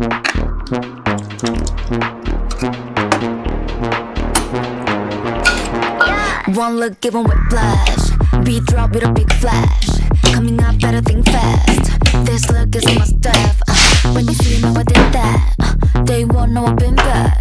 One look given with flash, beat drop with a big flash. Coming up better think fast. This look is a must have. When you see me I did that, they won't know I've been bad.